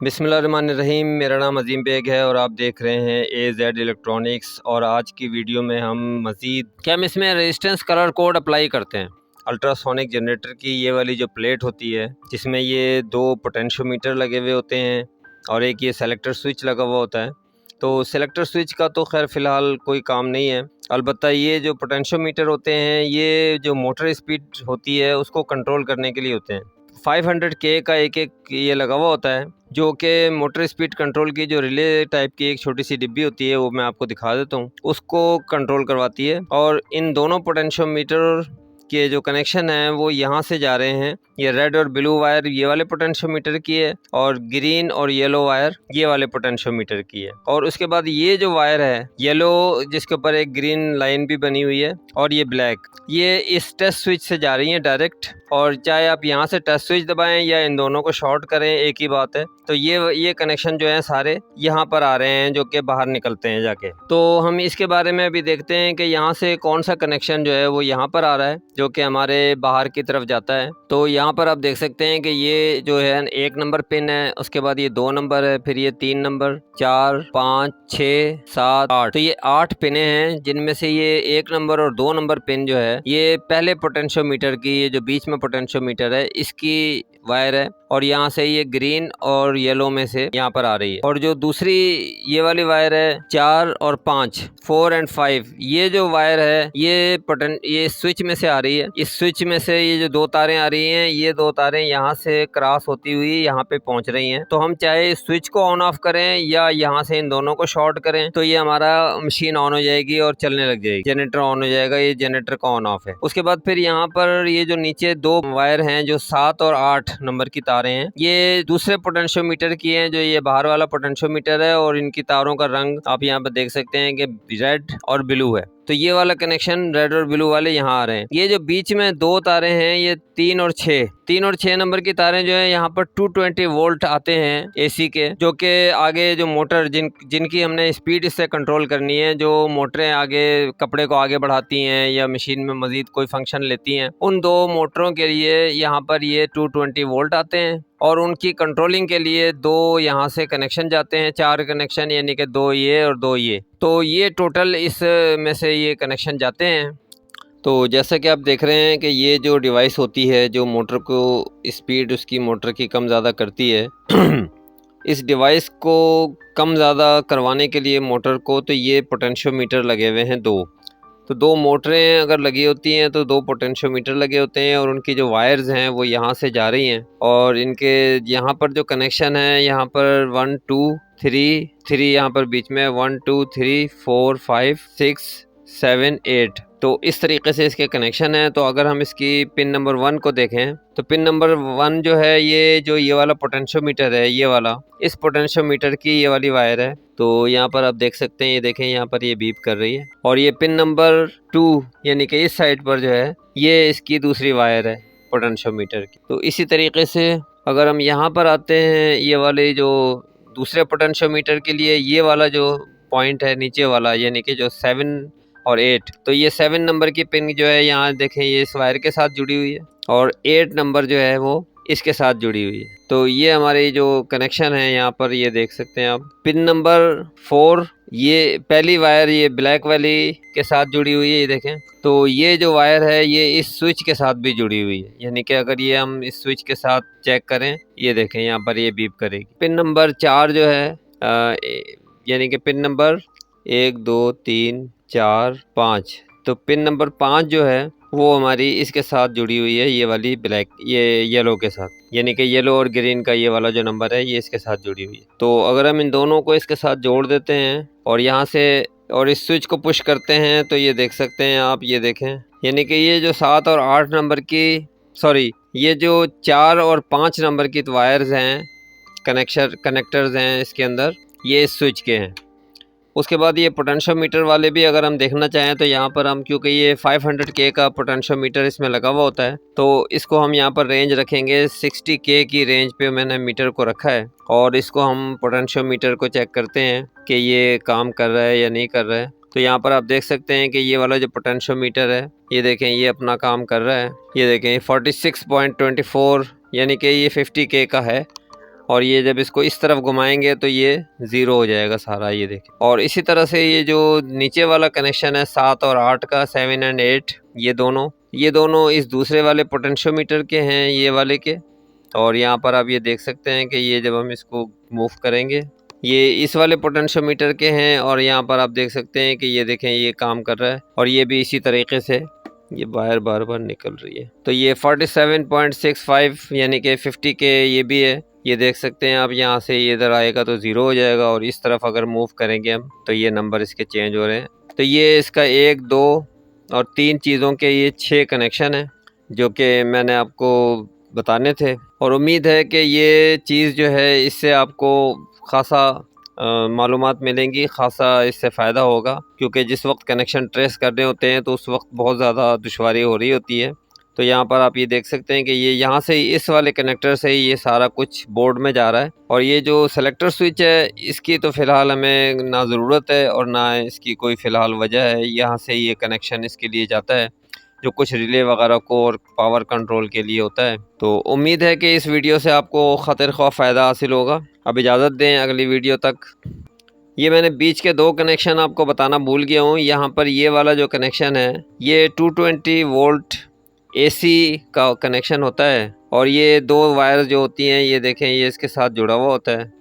बिस्मिल्लाहिर्रहमानिर्रहीम। मेरा नाम अज़ीम बेग है और आप देख रहे हैं AZ इलेक्ट्रॉनिक्स। और आज की वीडियो में हम इसमें रेजिस्टेंस कलर कोड अप्लाई करते हैं। अल्ट्रासोनिक जनरेटर की ये वाली जो प्लेट होती है, जिसमें ये दो पोटेंशियोमीटर लगे हुए होते हैं और एक ये सेलेक्टर स्विच लगा हुआ होता है। तो सेलेक्टर स्विच का तो खैर फ़िलहाल कोई काम नहीं है, अलबत्ता ये जो पोटेंशियोमीटर होते हैं ये जो मोटर स्पीड होती है उसको कंट्रोल करने के लिए होते हैं। 500K का एक ये लगा हुआ होता है, जो कि मोटर स्पीड कंट्रोल की जो रिले टाइप की एक छोटी सी डिब्बी होती है, वो मैं आपको दिखा देता हूँ, उसको कंट्रोल करवाती है। और इन दोनों पोटेंशियोमीटर के जो कनेक्शन है वो यहाँ से जा रहे हैं। ये रेड और ब्लू वायर ये वाले पोटेंशियोमीटर की है और ग्रीन और येलो वायर ये वाले पोटेंशियोमीटर की है। और उसके बाद ये जो वायर है येलो, जिसके ऊपर एक ग्रीन लाइन भी बनी हुई है, और ये ब्लैक, ये इस टेस्ट स्विच से जा रही है डायरेक्ट। और चाहे आप यहाँ से टच स्विच दबाएं या इन दोनों को शॉर्ट करें, एक ही बात है। तो ये कनेक्शन जो है सारे यहाँ पर आ रहे हैं, जो कि बाहर निकलते हैं जाके। तो हम इसके बारे में अभी देखते हैं कि यहाँ से कौन सा कनेक्शन जो है वो यहाँ पर आ रहा है, जो कि हमारे बाहर की तरफ जाता है। तो यहाँ पर आप देख सकते हैं कि ये जो है 1 नंबर पिन है, उसके बाद ये 2 नंबर है, फिर ये 3 नंबर, 4, 5, 6, 7, 8। तो ये 8 पिने हैं, जिनमें से ये 1 नंबर और 2 नंबर पिन जो है ये पहले पोटेंशियोमीटर की, ये जो बीच में पोटेंशियोमीटर है इसकी वायर है। और यहाँ से ये ग्रीन और येलो में से यहाँ पर आ रही है। और जो दूसरी ये वाली वायर है 4 और 5, 4 और 5, ये जो वायर है ये स्विच में से आ रही है। इस स्विच में से ये जो 2 तारें आ रही हैं, ये 2 तारें यहाँ से क्रॉस होती हुई यहाँ पे पहुँच रही हैं। तो हम चाहे स्विच को ऑन ऑफ करें या यहाँ से इन दोनों को शॉर्ट करें, तो ये हमारा मशीन ऑन हो जाएगी और चलने लग जाएगी, जनरेटर ऑन हो जाएगा। ये जनरेटर का ऑन ऑफ है। उसके बाद फिर यहाँ पर ये जो नीचे 2 वायर हैं, जो 7 और 8 नंबर की तारें हैं, ये दूसरे पोटेंशियोमीटर की हैं, जो ये बाहर वाला पोटेंशियोमीटर है। और इनकी तारों का रंग आप यहाँ पर देख सकते हैं कि रेड और ब्लू है। तो ये वाला कनेक्शन रेड और ब्लू वाले यहाँ आ रहे हैं। ये जो बीच में 2 तारें हैं, ये 3 और 6 नंबर की तारें जो है यहाँ पर 220 वोल्ट आते हैं AC के, जो कि आगे जो मोटर जिनकी हमने स्पीड इससे कंट्रोल करनी है, जो मोटरें आगे कपड़े को आगे बढ़ाती हैं या मशीन में मजीद कोई फंक्शन लेती हैं, उन 2 मोटरों के लिए यहाँ पर ये 220 वोल्ट आते हैं। और उनकी कंट्रोलिंग के लिए 2 यहाँ से कनेक्शन जाते हैं, 4 कनेक्शन, यानी कि 2 ये और 2 ये। तो ये टोटल इस में से ये कनेक्शन जाते हैं। तो जैसा कि आप देख रहे हैं कि ये जो डिवाइस होती है, जो मोटर को स्पीड उसकी मोटर की कम ज़्यादा करती है इस डिवाइस को कम ज़्यादा करवाने के लिए मोटर को, तो ये पोटेंशियोमीटर लगे हुए हैं 2। तो 2 मोटरें अगर लगी होती हैं तो 2 पोटेंशियोमीटर लगे होते हैं। और उनकी जो वायर्स हैं वो यहाँ से जा रही हैं। और इनके यहाँ पर जो कनेक्शन है, यहाँ पर 1 2 3 यहाँ पर बीच में 1 2 3 4 5 6 7 8। तो इस तरीके से इसके कनेक्शन है। तो अगर हम इसकी पिन नंबर 1 को देखें, तो पिन नंबर 1 जो है, ये वाला पोटेंशियोमीटर है, ये वाला, इस पोटेंशियोमीटर की ये वाली वायर है। तो यहाँ पर आप देख सकते हैं, ये देखें यहाँ पर ये बीप कर रही है। और ये पिन नंबर 2 यानी कि इस साइड पर जो है, ये इसकी दूसरी वायर है पोटेंशियोमीटर की। तो इसी तरीके से अगर हम यहाँ पर आते हैं, ये वाले जो दूसरे पोटेंशियोमीटर के लिए ये वाला जो पॉइंट है नीचे वाला, यानी कि जो 7 और 8, तो ये 7 नंबर की पिन जो है, यहाँ देखें ये इस वायर के साथ जुड़ी हुई है। और 8 नंबर जो है वो इसके साथ जुड़ी हुई है। तो ये हमारे जो कनेक्शन है यहाँ पर ये देख सकते हैं आप। पिन नंबर 4, ये पहली वायर ये ब्लैक वाली के साथ जुड़ी हुई है, ये देखें। तो ये जो वायर है ये इस स्विच के साथ भी जुड़ी हुई है, यानी कि अगर ये हम इस स्विच के साथ चेक करें, ये देखें यहाँ पर ये बीप करेगी। पिन नंबर 4 जो है यानी कि पिन नंबर 1 2 3 4 5, तो पिन नंबर 5 जो है वो हमारी इसके साथ जुड़ी हुई है, ये वाली ब्लैक, ये येलो के साथ, यानी कि येलो और ग्रीन का ये वाला जो नंबर है ये इसके साथ जुड़ी हुई है। तो अगर हम इन दोनों को इसके साथ जोड़ देते हैं और यहाँ से और इस स्विच को पुश करते हैं, तो ये देख सकते हैं आप, ये देखें, यानी कि ये जो 7 और 8 नंबर की, सॉरी, ये जो 4 और 5 नंबर की वायर्स हैं, कनेक्टर्स हैं इसके अंदर, ये इस स्विच के हैं। उसके बाद ये पोटेंशियोमीटर वाले भी अगर हम देखना चाहें, तो यहाँ पर हम, क्योंकि ये 500K का पोटेंशियोमीटर इसमें लगा हुआ होता है, तो इसको हम यहाँ पर रेंज रखेंगे 60K की रेंज पे मैंने मीटर को रखा है। और इसको हम पोटेंशियोमीटर को चेक करते हैं कि ये काम कर रहा है या नहीं कर रहा है। तो यहाँ पर आप देख सकते हैं कि ये वाला जो पोटेंशियोमीटर है, ये देखें, ये अपना काम कर रहा है। ये देखें 46.24 यानी कि ये 50K का है। और ये जब इसको इस तरफ घुमाएंगे तो ये 0 हो जाएगा सारा, ये देखिए। और इसी तरह से ये जो नीचे वाला कनेक्शन है 7 और 8 का, 7 एंड 8, ये दोनों इस दूसरे वाले पोटेंशियोमीटर के हैं, ये वाले के। और यहाँ पर आप ये देख सकते हैं कि ये जब हम इसको मूव करेंगे ये इस वाले पोटेंशियोमीटर के हैं। और यहाँ पर आप देख सकते हैं कि ये देखें ये काम कर रहा है। और ये भी इसी तरीके से ये वायर बार बार निकल रही है। तो ये 47.65 यानी कि 50 के ये भी है, ये देख सकते हैं आप। यहाँ से ये इधर आएगा तो 0 हो जाएगा, और इस तरफ अगर मूव करेंगे हम तो ये नंबर इसके चेंज हो रहे हैं। तो ये इसका 1, 2 और 3 चीज़ों के ये 6 कनेक्शन हैं जो कि मैंने आपको बताने थे। और उम्मीद है कि ये चीज़ जो है इससे आपको ख़ासा मालूमात मिलेंगी, ख़ासा इससे फ़ायदा होगा, क्योंकि जिस वक्त कनेक्शन ट्रेस करने होते हैं तो उस वक्त बहुत ज़्यादा दुश्वारी हो रही होती है। तो यहाँ पर आप ये देख सकते हैं कि ये यहाँ से इस वाले कनेक्टर से ही ये सारा कुछ बोर्ड में जा रहा है। और ये जो सेलेक्टर स्विच है इसकी तो फ़िलहाल हमें ना ज़रूरत है और ना इसकी कोई फ़िलहाल वजह है। यहाँ से ये कनेक्शन इसके लिए जाता है जो कुछ रिले वगैरह को और पावर कंट्रोल के लिए होता है। तो उम्मीद है कि इस वीडियो से आपको खैर ख्वाह फ़ायदा हासिल होगा। अब इजाज़त दें अगली वीडियो तक। ये मैंने बीच के 2 कनेक्शन आपको बताना भूल गया हूँ। यहाँ पर ये वाला जो कनेक्शन है ये 220 वोल्ट AC का कनेक्शन होता है। और ये 2 वायर जो होती हैं ये देखें ये इसके साथ जुड़ा हुआ होता है।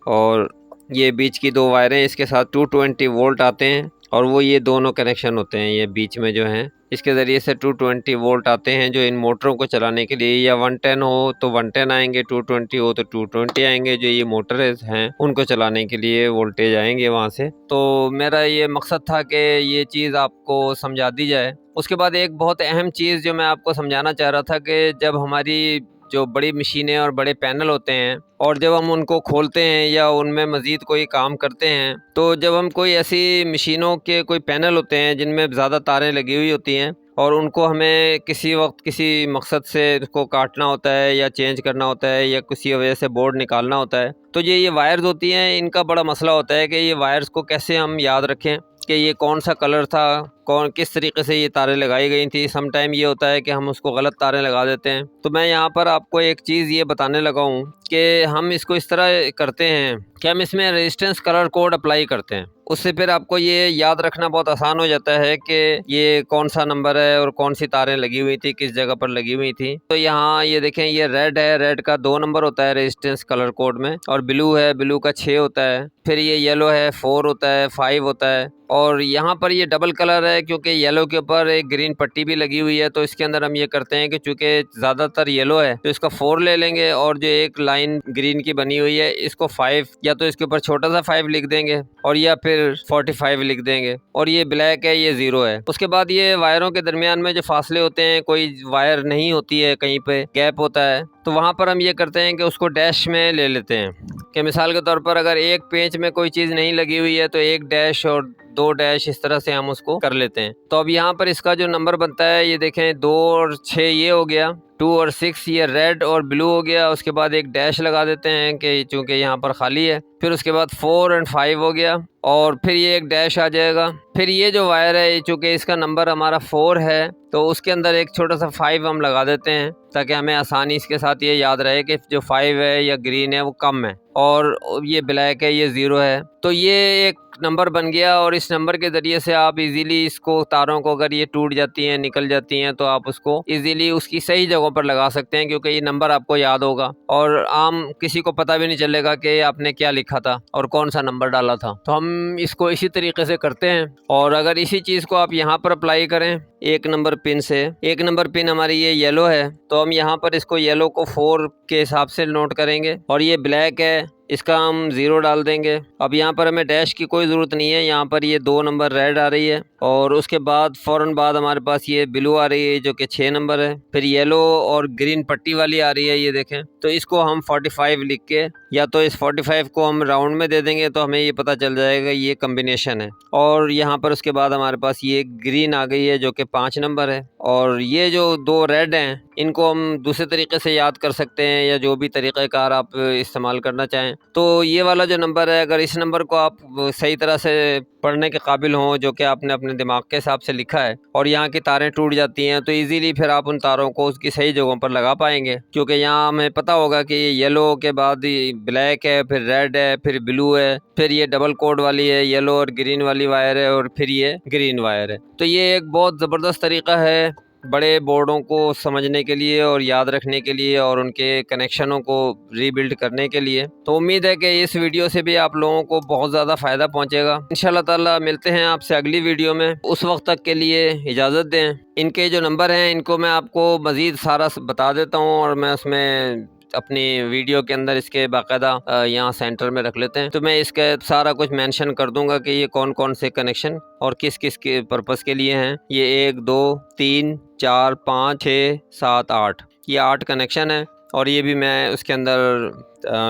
और ये बीच की 2 वायरें इसके साथ 220 वोल्ट आते हैं, और वो ये दोनों कनेक्शन होते हैं ये बीच में जो हैं, इसके ज़रिए से 220 वोल्ट आते हैं जो इन मोटरों को चलाने के लिए। या 110 हो तो 110 आएंगे, 220 हो तो 220 आएंगे, जो ये मोटर हैं उनको चलाने के लिए वोल्टेज आएंगे वहाँ से। तो मेरा ये मकसद था कि ये चीज़ आपको समझा दी जाए। उसके बाद एक बहुत अहम चीज़ जो मैं आपको समझाना चाह रहा था कि जब हमारी जो बड़ी मशीनें और बड़े पैनल होते हैं और जब हम उनको खोलते हैं या उनमें मज़ीद कोई काम करते हैं, तो जब हम कोई ऐसी मशीनों के कोई पैनल होते हैं जिनमें ज़्यादा तारें लगी हुई होती हैं और उनको हमें किसी वक्त किसी मकसद से उसको काटना होता है या चेंज करना होता है या किसी वजह से बोर्ड निकालना होता है, तो ये वायर्स होती हैं, इनका बड़ा मसला होता है कि ये वायर्स को कैसे हम याद रखें कि ये कौन सा कलर था, कौन किस तरीके से ये तारें लगाई गई थी। सम टाइम ये होता है कि हम उसको गलत तारें लगा देते हैं। तो मैं यहाँ पर आपको एक चीज़ ये बताने लगा हूँ कि हम इसको इस तरह करते हैं कि हम इसमें रेजिस्टेंस कलर कोड अप्लाई करते हैं। उससे फिर आपको ये याद रखना बहुत आसान हो जाता है कि ये कौन सा नंबर है और कौन सी तारें लगी हुई थी, किस जगह पर लगी हुई थी। तो यहाँ ये देखें ये रेड है, रेड का 2 नंबर होता है रेजिस्टेंस कलर कोड में, और ब्लू है, ब्लू का 6 होता है। फिर ये येलो है 4 होता है, 5 होता है। और यहाँ पर ये डबल कलर है क्योंकि येलो के ऊपर एक ग्रीन पट्टी भी लगी हुई है। तो इसके अंदर हम ये करते हैं कि चूँकि ज़्यादातर येलो है तो इसका 4 ले लेंगे, और जो एक लाइन ग्रीन की बनी हुई है इसको 5, या तो इसके ऊपर छोटा सा 5 लिख देंगे और या फिर 45 लिख देंगे। और ये ब्लैक है, ये 0 है। उसके बाद ये वायरों के दरमियान में जो फासले होते हैं, कोई वायर नहीं होती है, कहीं पे गैप होता है, तो वहाँ पर हम ये करते हैं कि उसको डैश में ले लेते हैं। कि मिसाल के तौर पर अगर एक पेंच में कोई चीज़ नहीं लगी हुई है तो 1 डैश और 2 डैश इस तरह से हम उसको कर लेते हैं। तो अब यहाँ पर इसका जो नंबर बनता है ये देखें 2 और 6 ये हो गया, 2 और 6 ये रेड और ब्लू हो गया। उसके बाद एक डैश लगा देते हैं कि चूँकि यहाँ पर खाली है। फिर उसके बाद 4 और 5 हो गया, और फिर ये एक डैश आ जाएगा। फिर ये जो वायर है चूँकि इसका नंबर हमारा 4 है तो उसके अंदर एक छोटा सा 5 हम लगा देते हैं ताकि हमें आसानी इसके साथ ये याद रहे कि जो 5 है या ग्रीन है वो कम है, और ये ब्लैक है ये 0 है। तो ये एक नंबर बन गया, और इस नंबर के ज़रिए से आप इजीली इसको तारों को अगर ये टूट जाती हैं, निकल जाती हैं, तो आप उसको इजीली उसकी सही जगहों पर लगा सकते हैं क्योंकि ये नंबर आपको याद होगा और आम किसी को पता भी नहीं चलेगा कि आपने क्या लिखा था और कौन सा नंबर डाला था। तो हम इसको इसी तरीके से करते हैं। और अगर इसी चीज़ को आप यहाँ पर अप्लाई करें 1 नंबर पिन से, 1 नंबर पिन हमारी ये येलो है तो हम यहाँ पर इसको येलो को 4 के हिसाब से नोट करेंगे, और ये ब्लैक है इसका हम 0 डाल देंगे। अब यहाँ पर हमें डैश की कोई ज़रूरत नहीं है, यहाँ पर ये 2 नंबर रेड आ रही है, और उसके बाद फ़ौरन बाद हमारे पास ये ब्लू आ रही है जो कि 6 नंबर है। फिर येलो और ग्रीन पट्टी वाली आ रही है, ये देखें। तो इसको हम 45 लिख के या तो इस 45 को हम राउंड में दे देंगे तो हमें ये पता चल जाएगा ये कम्बिनेशन है। और यहाँ पर उसके बाद हमारे पास ये ग्रीन आ गई है जो कि 5 नंबर है, और ये जो 2 रेड हैं इनको हम दूसरे तरीके से याद कर सकते हैं, या जो भी तरीक़ेकार आप इस्तेमाल करना चाहें। तो ये वाला जो नंबर है, अगर इस नंबर को आप सही तरह से पढ़ने के काबिल हों, जो कि आपने अपने दिमाग के हिसाब से लिखा है, और यहाँ की तारें टूट जाती हैं, तो इजीली फिर आप उन तारों को उसकी सही जगहों पर लगा पाएंगे। क्योंकि यहाँ हमें पता होगा कि ये येलो के बाद ब्लैक है, फिर रेड है, फिर ब्लू है, फिर ये डबल कोड वाली है, येलो और ग्रीन वाली वायर है, और फिर ये ग्रीन वायर है। तो ये एक बहुत ज़बरदस्त तरीका है बड़े बोर्डों को समझने के लिए और याद रखने के लिए, और उनके कनेक्शनों को रीबिल्ड करने के लिए। तो उम्मीद है कि इस वीडियो से भी आप लोगों को बहुत ज़्यादा फ़ायदा पहुंचेगा। इंशाल्लाह ताला मिलते हैं आपसे अगली वीडियो में। उस वक्त तक के लिए इजाज़त दें। इनके जो नंबर हैं इनको मैं आपको मज़ीद सारा बता देता हूँ, और मैं उसमें अपनी वीडियो के अंदर इसके बाकायदा यहाँ सेंटर में रख लेते हैं, तो मैं इसका सारा कुछ मेंशन कर दूंगा कि ये कौन कौन से कनेक्शन और किस किस के पर्पस के लिए हैं। ये 1 2 3 4 5 6 7 8, ये 8 कनेक्शन है, और ये भी मैं उसके अंदर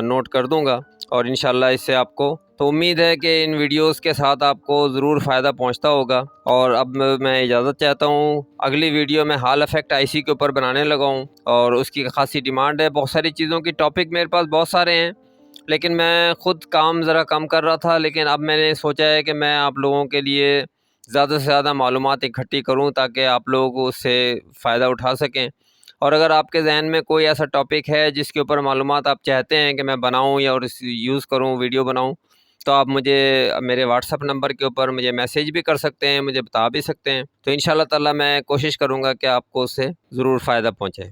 नोट कर दूंगा, और इंशाल्लाह इससे आपको तो उम्मीद है कि इन वीडियोस के साथ आपको ज़रूर फ़ायदा पहुंचता होगा। और अब मैं इजाज़त चाहता हूं। अगली वीडियो में हॉल इफ़ेक्ट आईसी के ऊपर बनाने लगा हूं, और उसकी खासी डिमांड है। बहुत सारी चीज़ों की टॉपिक मेरे पास बहुत सारे हैं, लेकिन मैं ख़ुद काम ज़रा कम कर रहा था, लेकिन अब मैंने सोचा है कि मैं आप लोगों के लिए ज़्यादा से ज़्यादा मालूमात इकट्ठी करूँ, ताकि आप लोग उससे फ़ायदा उठा सकें। और अगर आपके जहन में कोई ऐसा टॉपिक है जिसके ऊपर मालूमात आप चाहते हैं कि मैं बनाऊँ या और यूज़ करूँ, वीडियो बनाऊँ, तो आप मुझे मेरे व्हाट्सअप नंबर के ऊपर मुझे मैसेज भी कर सकते हैं, मुझे बता भी सकते हैं। तो इंशाल्लाह ताला मैं कोशिश करूँगा कि आपको उससे ज़रूर फ़ायदा पहुँचे।